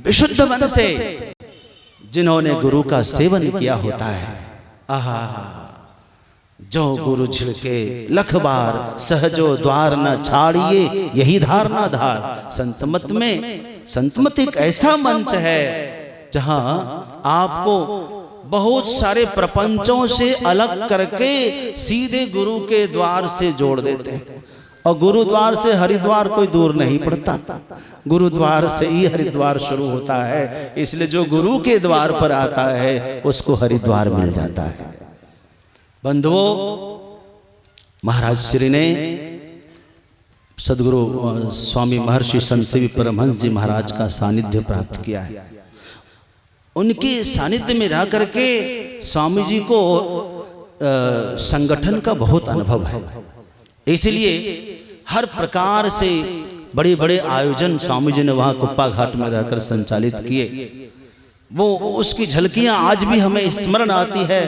विशुद्ध मन से जिन्होंने गुरु का सेवन किया होता है, आहा, जो गुरु छिड़के लख बार सहजो द्वार न छाड़िए, यही धार ना धार। संतमत एक ऐसा मंच है जहां आपको बहुत सारे प्रपंचों से अलग करके सीधे गुरु के द्वार से जोड़ देते हैं। और गुरुद्वार से हरिद्वार कोई दूर नहीं पड़ता, गुरुद्वार से ही हरिद्वार शुरू होता है। इसलिए जो गुरु के द्वार पर आता है उसको हरिद्वार मिल जाता है। बंधुओं, महाराज श्री ने सदगुरु स्वामी महर्षि संत सेवी परमहंस जी महाराज का सानिध्य प्राप्त किया है। उनके सानिध्य में रह करके स्वामी जी को संगठन का बहुत अनुभव है। इसलिए हर प्रकार से बड़े बड़े आयोजन स्वामी जी ने वहाँ कुप्पा घाट में रहकर संचालित किए। वो उसकी झलकियाँ आज भी हमें स्मरण आती है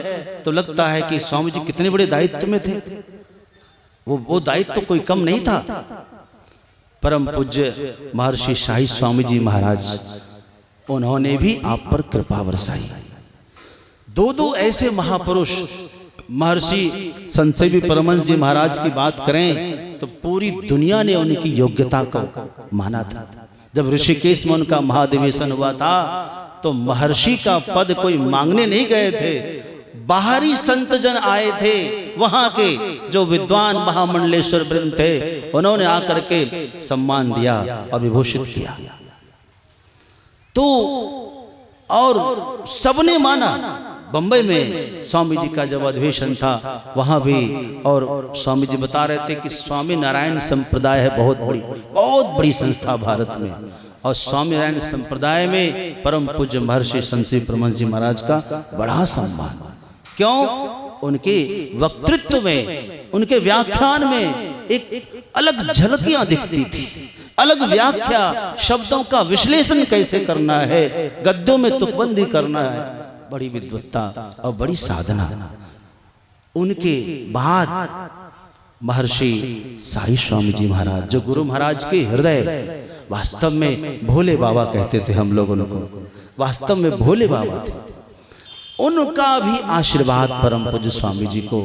तो लगता है कि स्वामी जी कितने बड़े दायित्व में थे। वो दायित्व तो कोई कम नहीं था। परम पूज्य महर्षि शाही स्वामी जी महाराज, उन्होंने भी आप पर कृपा बरसाई। दो ऐसे महापुरुष, महर्षि संत सेवी परमहंस जी महाराज की बात करें तो पूरी दुनिया ने उनकी योग्यता को माना था। जब ऋषिकेश में उनका महाधिवेशन हुआ था तो महर्षि का पद कोई मांगने नहीं गए थे, बाहरी संत जन आए थे। वहां के जो विद्वान महामंडलेश्वर वृंद थे, उन्होंने आकर के सम्मान दिया और विभूषित किया। तो और सबने माना। बंबई में स्वामी जी का जब अधिवेशन था वहां भी, और स्वामी जी बता रहे थे कि स्वामी नारायण संप्रदाय है बहुत बड़ी संस्था भारत में, और स्वामी नारायण संप्रदाय में परम पूज्य महर्षि संत सेवी परमहंस जी महाराज का बड़ा सम्मान। क्यों? उनके वक्तृत्व में, उनके व्याख्यान में एक अलग झलकियां दिखती थी, अलग व्याख्या, शब्दों का विश्लेषण कैसे करना है, गद्यों में तुकबंदी करना है, बड़ी विद्वत्ता और बड़ी साधना। उनके बाद महर्षि साई स्वामी जी महाराज, जो गुरु महाराज के हृदय, वास्तव में भोले बाबा कहते थे हम लोग उनको, वास्तव में भोले बाबा थे। उनका भी आशीर्वाद परम पूज्य स्वामी जी को,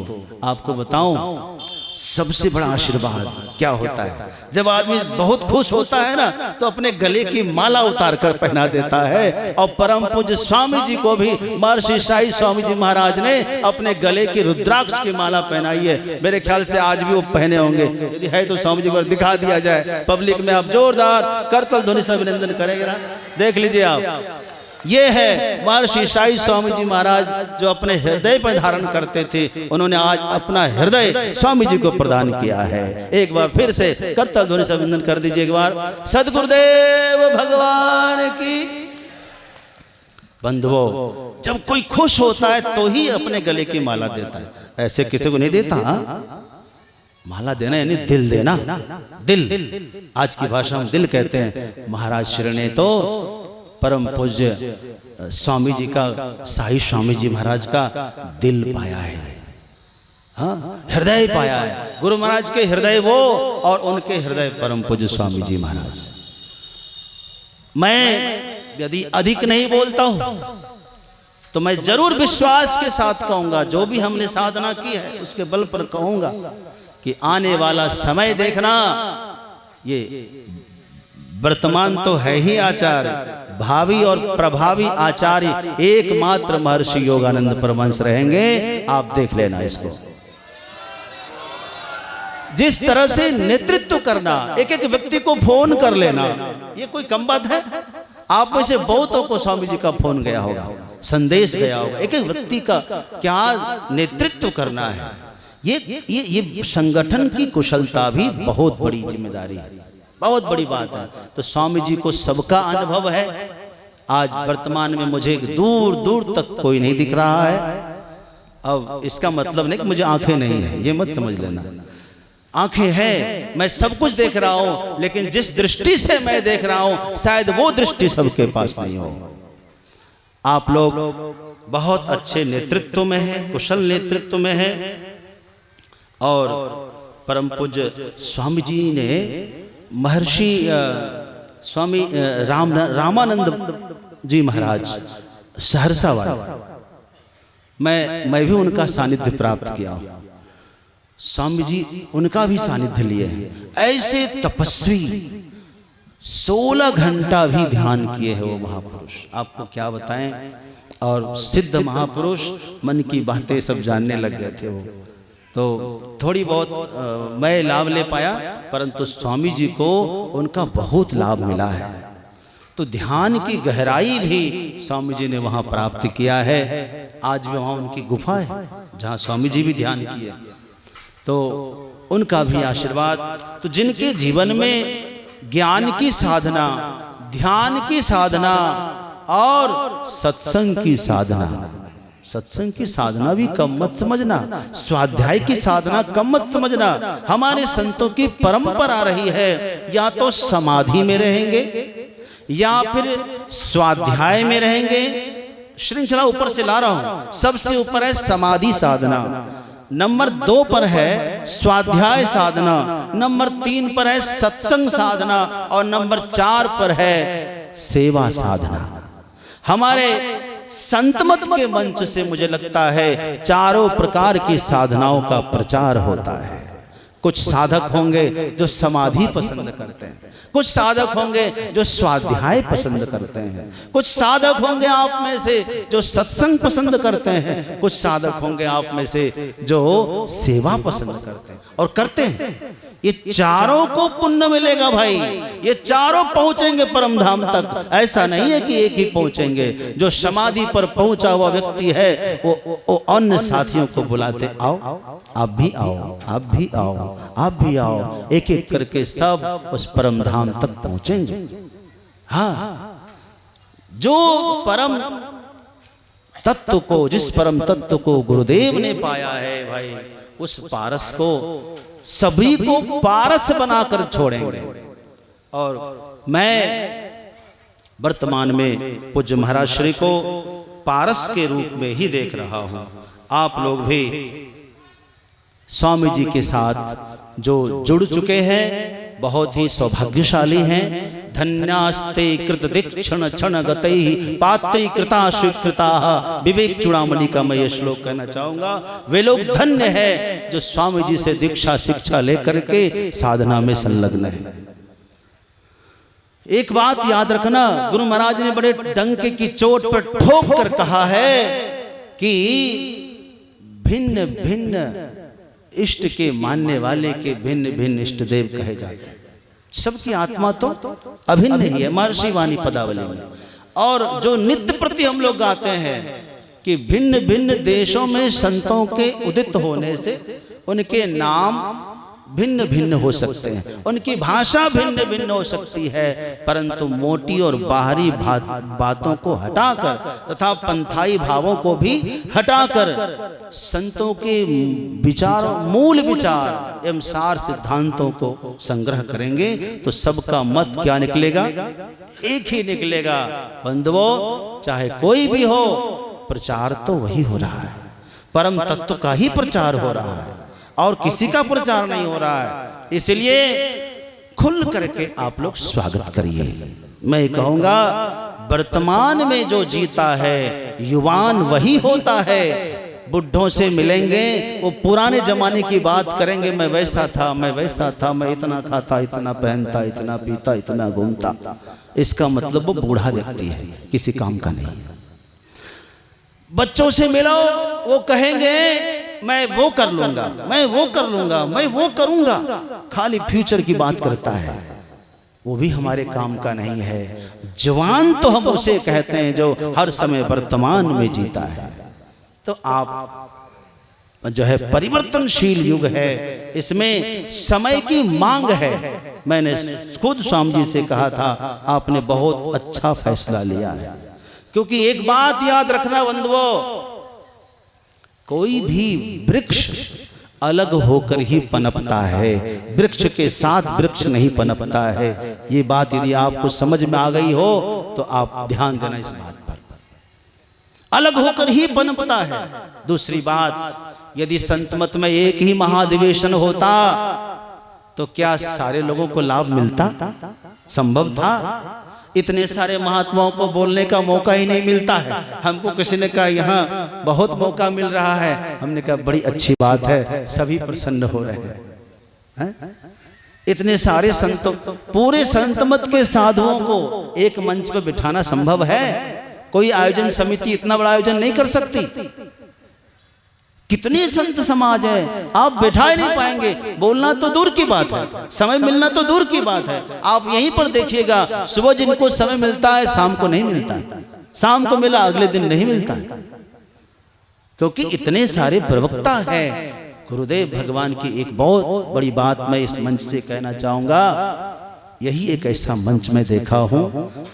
आपको बताऊं सबसे बड़ा आशीर्वाद क्या होता है? जब आदमी बहुत खुश होता है ना तो अपने गले की माला उतार कर पहना देता है। और परम पूज्य स्वामी जी को भी महर्षि शाही स्वामी जी महाराज ने अपने गले की रुद्राक्ष की माला पहनाई है। मेरे ख्याल से आज भी वो पहने होंगे, यदि है तो स्वामी जी पर दिखा दिया जाए पब्लिक में। आप जोरदार करतल ध्वनि से अभिनंदन करेंगे ना, देख लीजिए आप। ये है महर्षि शाही स्वामी जी महाराज जो अपने हृदय पर धारण करते थे। उन्होंने आज अपना हृदय स्वामी जी को प्रदान किया है। एक बार फिर से करतल ध्वनि से अभिनंदन कर दीजिए एक बार। सद्गुरुदेव भगवान की। बंधुओं, जब कोई खुश होता है तो ही अपने गले की माला देता है, ऐसे किसी को नहीं देता। माला देना यानी दिल देना, दिल। आज की भाषा में दिल कहते हैं। महाराज श्री ने तो परम पूज्य स्वामी जी का, साई स्वामी जी महाराज का दिल पाया है, हाँ, हृदय पाया है। गुरु महाराज के हृदय वो, और उनके हृदय परम पूज्य स्वामी जी महाराज। मैं यदि अधिक नहीं बोलता हूं तो मैं जरूर विश्वास के साथ कहूंगा, जो भी हमने साधना की है उसके बल पर कहूंगा कि आने वाला समय देखना, ये वर्तमान तो है ही आचार्य, भावी और प्रभावी आचार्य एकमात्र महर्षि योगानंद परमहंस रहेंगे। आप देख लेना इसको। जिस तरह से नेतृत्व करना, एक एक व्यक्ति को फोन कर लेना, ये कोई कम बात है? आप में से बहुतों को स्वामी जी का फोन गया होगा, संदेश गया होगा। एक एक व्यक्ति का क्या नेतृत्व करना है, ये संगठन की कुशलता भी बहुत बड़ी जिम्मेदारी है, बहुत बड़ी बात है। तो स्वामी जी को सबका अनुभव है। आज वर्तमान में मुझे दूर दूर तक कोई नहीं दिख रहा है। अब इसका मतलब नहीं कि मुझे आंखें नहीं है, ये मत समझ लेना। आंखें हैं, मैं सब कुछ देख रहा हूं, लेकिन जिस दृष्टि से मैं देख रहा हूं शायद वो दृष्टि सबके पास नहीं हो। आप लोग बहुत अच्छे नेतृत्व में हैं, कुशल नेतृत्व में हैं। और परम पूज्य स्वामी जी ने महर्षि स्वामी रामानंद जी महाराज सहरसा वाले, मैं भी उनका सानिध्य प्राप्त किया। स्वामी जी उनका भी सानिध्य लिए हैं। ऐसे तपस्वी 16 घंटा भी ध्यान किए हैं वो महापुरुष, आपको क्या बताएं। और सिद्ध महापुरुष मन की बातें सब जानने लग गए थे वो। तो थोड़ी बहुत मैं लाभ ले पाया, परंतु स्वामी जी को उनका बहुत लाभ मिला है। तो ध्यान की गहराई भी स्वामी जी ने वहाँ प्राप्त किया है। आज भी वहाँ उनकी गुफा है जहाँ स्वामी जी भी ध्यान किए, तो उनका भी आशीर्वाद। तो जिनके जीवन में ज्ञान की साधना, ध्यान की साधना और सत्संग की साधना, सत्संग की साधना भी कम मत समझना, स्वाध्याय की साधना कम मत समझना। हमारे संतों की परंपरा रही है, या तो समाधि में रहेंगे या फिर स्वाध्याय में रहेंगे। श्रृंखला ऊपर से ला रहा हूं। सबसे ऊपर है समाधि साधना, नंबर 2 पर है स्वाध्याय साधना, नंबर 3 पर है सत्संग साधना और नंबर 4 पर है सेवा साधना। हमारे संतमत के मंच से मुझे लगता है चारों प्रकार की साधनाओं का प्रचार होता है। कुछ साधक होंगे जो समाधि पसंद करते हैं, कुछ साधक होंगे जो स्वाध्याय पसंद करते हैं, कुछ साधक होंगे आप में से जो सत्संग पसंद करते हैं, कुछ साधक होंगे आप में से जो सेवा पसंद करते हैं और करते हैं। ये चारों को पुण्य मिलेगा भाई, ये चारों पहुंचेंगे परम धाम तक। ऐसा नहीं है कि एक ही पहुंचेंगे। जो समाधि पर पहुंचा हुआ व्यक्ति है वो अन्य साथियों को बुलाते, आओ आप भी आओ, आप भी आओ, आप भी आओ, एक एक करके सब उस परम धाम तक पहुंचेंगे। हाँ, जो परम तत्व को, जिस परम तत्व को गुरुदेव ने पाया है भाई, उस पारस को सभी को पारस बनाकर छोड़ेंगे। और मैं वर्तमान में पूज्य महाराज श्री को पारस के रूप में ही देख रहा हूं। आप लोग भी स्वामी जी के साथ जो जुड़ चुके हैं बहुत ही सौभाग्यशाली हैं। धन्यास्ते कृत दीक्षण क्षण गतैः पात्री कृता स्वीकृता। विवेक चूड़ामणि का मैं ये श्लोक कहना चाहूंगा। वे लोग धन्य है जो स्वामी जी से दीक्षा शिक्षा लेकर के साधना में संलग्न है। एक बात याद रखना, गुरु महाराज ने बड़े डंके की चोट पर ठोक कर कहा है कि भिन्न भिन्न इष्ट के मानने वाले के भिन्न भिन्न इष्ट देव कहे जाते हैं। सबकी आत्मा तो अभिन्न ही है, महर्षि वाणी पदावली में। और जो नित्य प्रति हम लोग गाते हैं कि भिन्न भिन्न देशों में संतों के उदित होने से उनके नाम भिन्न भिन्न हो सकते हैं, उनकी भाषा भिन्न भिन्न हो सकती है, परंतु मोटी और बाहरी बातों को हटाकर तथा पंथाई भावों को भी हटाकर संतों के विचार, मूल विचार एवं सार सिद्धांतों को संग्रह करेंगे तो सबका मत क्या निकलेगा? एक ही निकलेगा। बंधुओं, चाहे कोई भी हो, प्रचार तो वही हो रहा है, परम तत्व का ही प्रचार हो रहा है और किसी का प्रचार नहीं हो रहा है। इसलिए खुल करके आप लोग स्वागत करिए। मैं कहूंगा वर्तमान में जो जीता है युवान वही होता है। बुढ़ों से मिलेंगे वो पुराने जमाने की बात करेंगे, मैं वैसा था, मैं वैसा था, मैं इतना खाता, इतना पहनता, इतना पीता, इतना घूमता। इसका मतलब वो बूढ़ा व्यक्ति है, किसी काम का नहीं। बच्चों से मिलो, वो कहेंगे मैं वो कर लूंगा, मैं वो कर लूंगा, मैं वो करूंगा, खाली फ्यूचर की बात करता है। वो भी हमारे काम का नहीं है। जवान तो हम उसे कहते हैं जो हर समय वर्तमान में जीता है। तो आप जो है परिवर्तनशील युग है, इसमें समय की मांग है। मैंने खुद स्वामी जी से कहा था, आपने बहुत अच्छा फैसला लिया है। क्योंकि एक बात याद रखना बंधुओं, कोई भी वृक्ष अलग होकर ही पनपता है, वृक्ष के साथ वृक्ष नहीं पनपता है। ये बात यदि आपको समझ में आ गई हो तो आप ध्यान देना इस बात पर। अलग होकर ही पनपता है। दूसरी बात, यदि संत मत में एक ही महाधिवेशन होता तो क्या सारे लोगों को लाभ मिलता? संभव था? इतने सारे महात्माओं को बोलने का मौका ही नहीं मिलता है। हमको किसी ने कहा यहाँ बहुत मौका मिल रहा है, हमने कहा बड़ी अच्छी बात है, सभी प्रसन्न हो रहे हैं। इतने सारे संतों, पूरे संत मत के साधुओं को एक मंच पर बिठाना संभव है? कोई आयोजन समिति इतना बड़ा आयोजन नहीं कर सकती। कितने संत समाज है, आप बैठा ही नहीं पाएंगे। बोलना तो दूर की बात है, समय मिलना तो दूर की बात है। आप यहीं पर देखिएगा, सुबह जिनको समय मिलता है शाम को नहीं मिलता है, शाम को मिला अगले दिन नहीं मिलता है, क्योंकि इतने सारे प्रवक्ता हैं। गुरुदेव भगवान की एक बहुत बड़ी बात मैं इस मंच से कहना चाहूंगा, यही एक ऐसा मंच में देखा हूं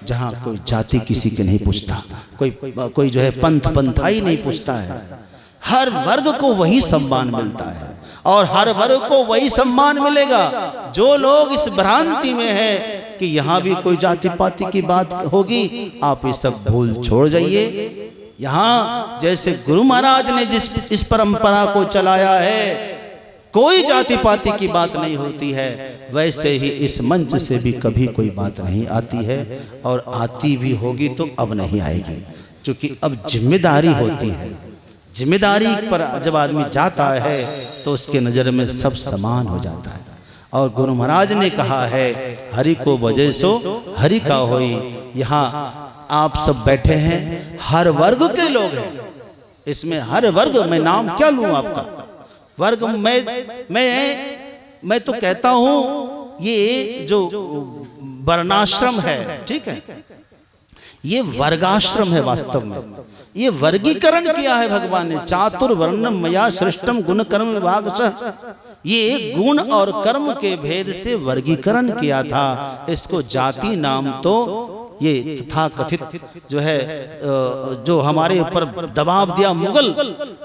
जहां कोई जाति किसी के नहीं पूछता, कोई जो है पंथाई नहीं पूछता है। हर वर्ग को वही सम्मान मिलता है और हर वर्ग को वही सम्मान मिलेगा। जो लोग इस भ्रांति में है कि यहाँ भी कोई जाति पाति की बात होगी, आप ये सब भूल छोड़ जाइए। यहाँ जैसे गुरु महाराज ने जिस इस परंपरा को चलाया है, कोई जाति पाति की बात नहीं होती है, वैसे ही इस मंच से भी कभी कोई बात नहीं आती है, और आती भी होगी तो अब नहीं आएगी, क्योंकि अब जिम्मेदारी होती है। जिम्मेदारी पर जब आदमी जाता है तो उसके नज़र में सब समान हो जाता है। और गुरु महाराज ने कहा है, हरि को बजे सो हरि का होई। यहाँ आप सब बैठे हैं, हर वर्ग के लोग हैं। इसमें हर वर्ग, मैं नाम क्या लूं आपका वर्ग, मैं तो कहता हूं ये जो वर्णाश्रम है, ठीक है, ये वर्गाश्रम है। वास्तव में ये वर्गीकरण किया है भगवान ने। चातुर्वर्णम मया सृष्टम गुण कर्म विभाग सह, ये गुण और कर्म के भेद से वर्गीकरण किया था। इसको जाति नाम तो ये तथा कथित जो है, जो हमारे ऊपर दबाव दिया मुगल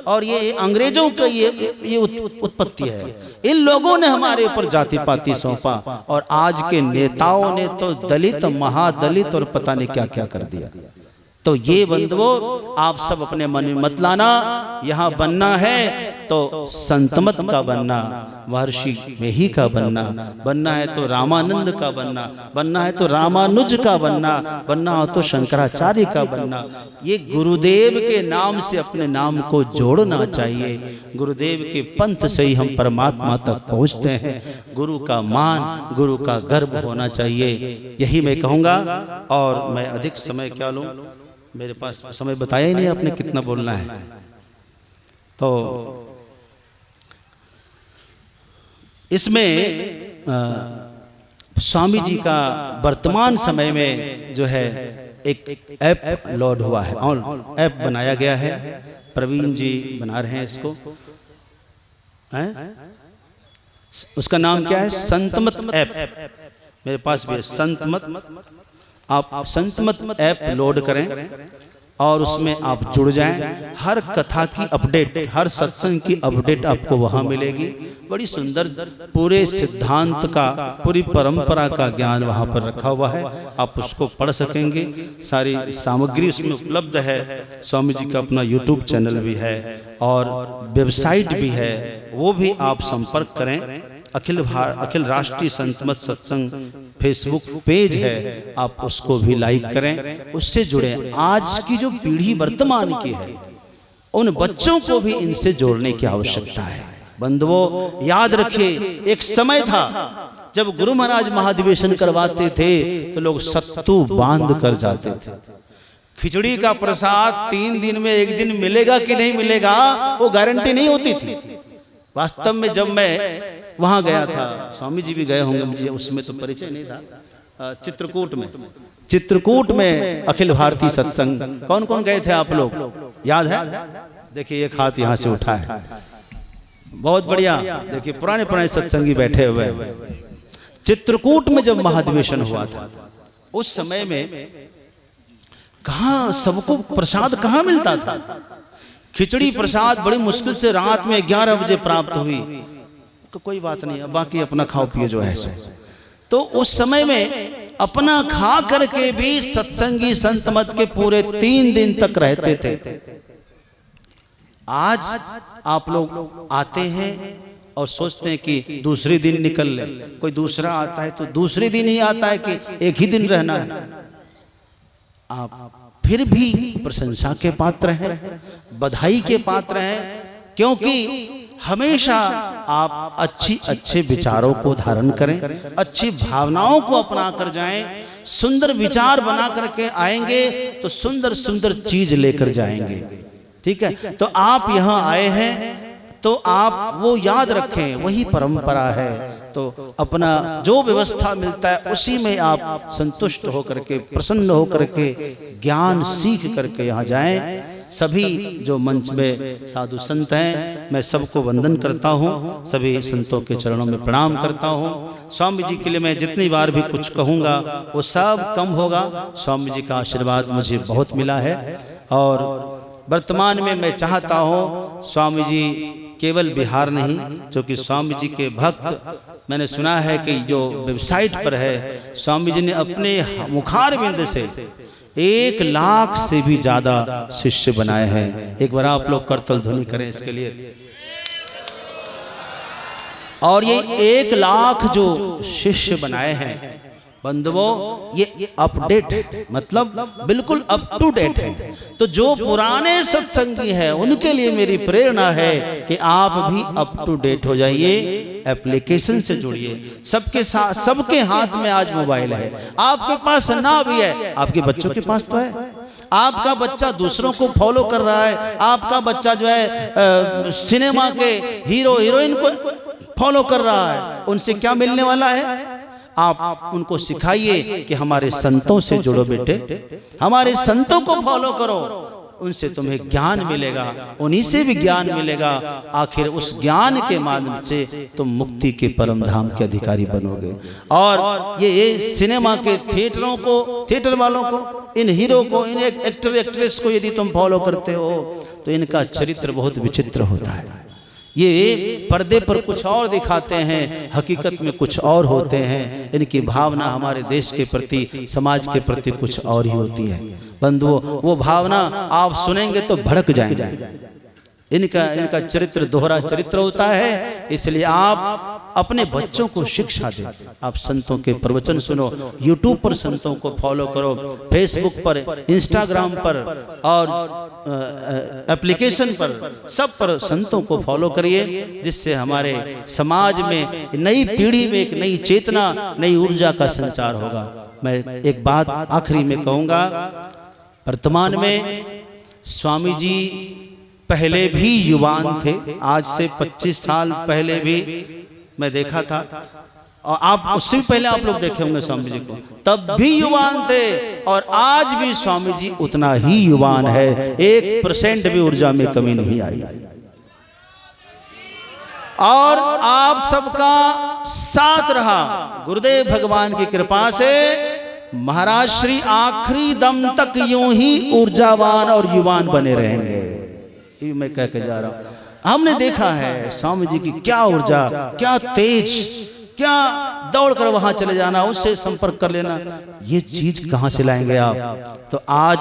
और ये अंग्रेजों का ये उत्पत्ति है। इन लोगों ने हमारे ऊपर जाति पाति सौंपा, और आज के नेताओं ने तो दलित, महादलित और पता नहीं क्या क्या कर दिया। तो ये बंधुओं, आप सब अपने मन में मत लाना। यहाँ बनना है तो संतमत का बनना, महर्षि मेही का बनना है तो रामानंद का बनना है तो रामानुज का बनना हो तो शंकराचार्य का बनना। ये गुरुदेव के नाम से अपने नाम को जोड़ना चाहिए। गुरुदेव के पंथ से ही हम परमात्मा तक पहुँचते हैं। गुरु का मान, गुरु का गर्व होना चाहिए, यही मैं कहूँगा। और मैं अधिक समय क्या लूँ, मेरे पास समय बताया ही नहीं आपने कितना बोलना है। तो इसमें स्वामी जी का वर्तमान समय में जो है एक ऐप लोड हुआ है, ऐप बनाया गया है। प्रवीण जी बना रहे हैं इसको, उसका नाम क्या है, संतमत ऐप। मेरे पास भी है संतमत। आप संतमत ऐप लोड करें और उसमें आप जुड़ जाएं। हर कथा की अपडेट, हर सत्संग की अपडेट आपको वहां मिलेगी। बड़ी सुंदर पूरे सिद्धांत का, पूरी परंपरा का ज्ञान वहां पर रखा हुआ है। आप उसको पढ़ सकेंगे। सारी सामग्री उसमें उपलब्ध है। स्वामी जी का अपना यूट्यूब चैनल भी है और वेबसाइट भी है, वो भी आप संपर्क करें। अखिल राष्ट्रीय संतमत सत्संग फेसबुक पेज है, आप उसको भी लाइक करें, उससे जुड़ें। आज की जो पीढ़ी वर्तमान की है, उन बच्चों को भी इनसे जोड़ने की आवश्यकता है। बंधुओं, याद रखिए, एक समय था जब गुरु महाराज महाधिवेशन करवाते थे तो लोग सत्तू बांध कर जाते थे। खिचड़ी का प्रसाद 3 दिन में 1 दिन मिलेगा कि नहीं मिलेगा, वो गारंटी नहीं होती थी। वास्तव में जब मैं वहां गया था, स्वामी जी भी गए होंगे, मुझे उसमें तो परिचय नहीं था। चित्रकूट में अखिल भारतीय सत्संग, कौन कौन गए थे आप लोग, याद है? देखिए एक हाथ यहाँ से उठा है, बहुत बढ़िया। देखिए पुराने सत्संगी बैठे हुए। चित्रकूट में जब महाधिवेशन हुआ था, उस समय में कहाँ सबको प्रसाद कहाँ मिलता था? खिचड़ी प्रसाद बड़ी मुश्किल से रात में 11 बजे प्राप्त हुई। तो कोई बात नहीं, बाकी अपना खाओ पिए जो है सो। तो उस समय में अपना खा करके भी सत्संगी संतमत के पूरे 3 दिन तक रहते थे। आज आप लोग आते हैं और सोचते हैं कि दूसरे दिन निकल ले। कोई दूसरा आता है तो दूसरे दिन ही आता है कि एक ही दिन रहना है। आप फिर भी प्रशंसा के पात्र हैं, बधाई के पात्र हैं, क्योंकि हमेशा आप अच्छे विचारों को धारण करें, अच्छी भावनाओं को अपना कर जाएं, सुंदर विचार बना करके आएंगे तो सुंदर सुंदर चीज लेकर जाएंगे। ठीक है, तो आप यहाँ आए हैं तो आप वो याद रखें, वही परंपरा है। तो अपना जो व्यवस्था मिलता है उसी में आप संतुष्ट होकर के, प्रसन्न होकर के, ज्ञान सीख करके यहाँ जाएं। सभी जो मंच में साधु संत हैं, मैं सबको वंदन करता हूँ, सभी संतों के चरणों में प्रणाम करता हूँ। स्वामी जी के लिए मैं जितनी बार भी कुछ कहूँगा वो सब कम होगा। स्वामी जी का आशीर्वाद मुझे बहुत मिला है और वर्तमान में मैं चाहता हूँ स्वामी जी केवल बिहार नहीं, क्योंकि स्वामी जी के भक्त मैंने सुना है कि जो वेबसाइट पर है, स्वामी जी ने अपने मुखारविंद से 1 लाख से भी ज्यादा शिष्य बनाए हैं। एक बार आप लोग करतल ध्वनि करें इसके लिए। और ये 1 लाख जो शिष्य बनाए हैं बंधुओं, ये अपडेट मतलब बिल्कुल अप टू डेट है। तो जो पुराने सत्संगी हैं उनके लिए मेरी प्रेरणा है कि आप भी अप टू डेट हो जाइए, एप्लीकेशन से जुड़िए। सबके साथ, सबके हाथ में आज मोबाइल है। आपके पास ना भी है, आपके बच्चों के पास तो है। आपका बच्चा दूसरों को फॉलो कर रहा है, आपका बच्चा जो है सिनेमा के हीरो हीरोइन को फॉलो कर रहा है। उनसे क्या मिलने वाला है? आप उनको सिखाइए कि हमारे संतों से जुड़ो बेटे, हमारे संतों को फॉलो करो, उनसे तुम्हें ज्ञान मिलेगा, उन्हीं से भी ज्ञान मिलेगा। आखिर उस ज्ञान के माध्यम से तुम मुक्ति के परम धाम के अधिकारी बनोगे। और ये सिनेमा के थिएटरों को, थिएटर वालों को, इन हीरो को, इन एक्टर एक्ट्रेस को यदि तुम फॉलो करते हो तो इनका चरित्र बहुत विचित्र होता है। ये पर्दे पर कुछ और दिखाते हैं, हकीकत में कुछ और होते हैं। इनकी भावना हमारे देश के प्रति, समाज के प्रति कुछ और ही होती है। बंधुओं, वो भावना आप सुनेंगे तो भड़क जाएंगे। इनका चरित्र दोहरा चरित्र होता है। इसलिए आप अपने बच्चों को शिक्षा दें। आप संतों के प्रवचन सुनो, यूट्यूब पर संतों को फॉलो करो, फेसबुक पर, इंस्टाग्राम पर और एप्लीकेशन पर, सब पर संतों को फॉलो करिए, जिससे हमारे समाज में, नई पीढ़ी में एक नई चेतना, नई ऊर्जा का संचार होगा। मैं एक बात आखिरी में कहूँगा, वर्तमान में स्वामी जी पहले भी युवान थे। आज से 25 साल पहले भी मैं देखा था, और आप उससे भी पहले आप लोग देखे होंगे स्वामी जी को, तब भी युवान थे और आज भी स्वामी जी उतना ही युवान है। 1% भी ऊर्जा में कमी नहीं आई। और आप सबका साथ रहा, गुरुदेव भगवान की कृपा से महाराज श्री आखिरी दम तक यूं ही ऊर्जावान और युवान बने रहेंगे। ये मैं कह के जा रहा हूं। हमने देखा है स्वामी जी की क्या ऊर्जा, क्या तेज, क्या दौड़ कर वहां चले जाना, उससे संपर्क कर लेना। ये चीज कहां से लाएंगे आप? तो आज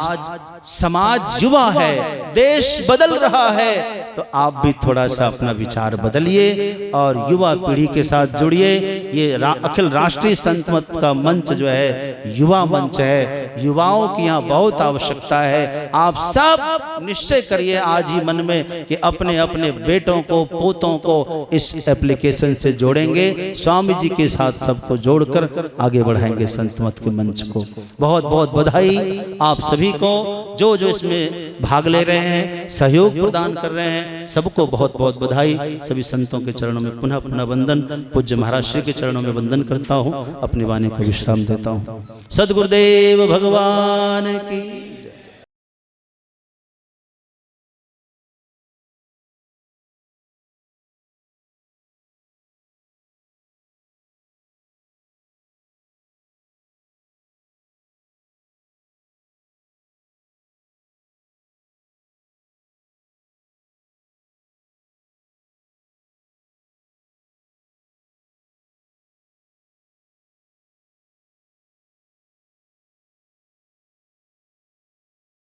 समाज युवा है, देश बदल रहा है, तो आप भी थोड़ा सा अपना विचार बदलिए और युवा पीढ़ी के साथ जुड़िए। ये अखिल राष्ट्रीय संत मत का मंच जो है युवा मंच है, युवाओं की यहाँ बहुत आवश्यकता है। आप सब निश्चय करिए आज ही मन में कि अपने अपने बेटों को, पोतों को इस एप्लीकेशन से जोड़ेंगे, स्वामी जी के साथ सबको जोड़कर आगे बढ़ाएंगे संत मत के मंच को। बहुत बहुत बधाई आप सभी को, जो जो इसमें भाग ले रहे हैं, सहयोग प्रदान कर रहे हैं, सबको बहुत बहुत बधाई। सभी संतों के चरणों में पुनः पुनः वंदन, पूज्य महाराज श्री के चरणों में वंदन करता हूँ, अपनी वाणी को विश्राम देता हूँ। सद्गुरुदेव भगवान की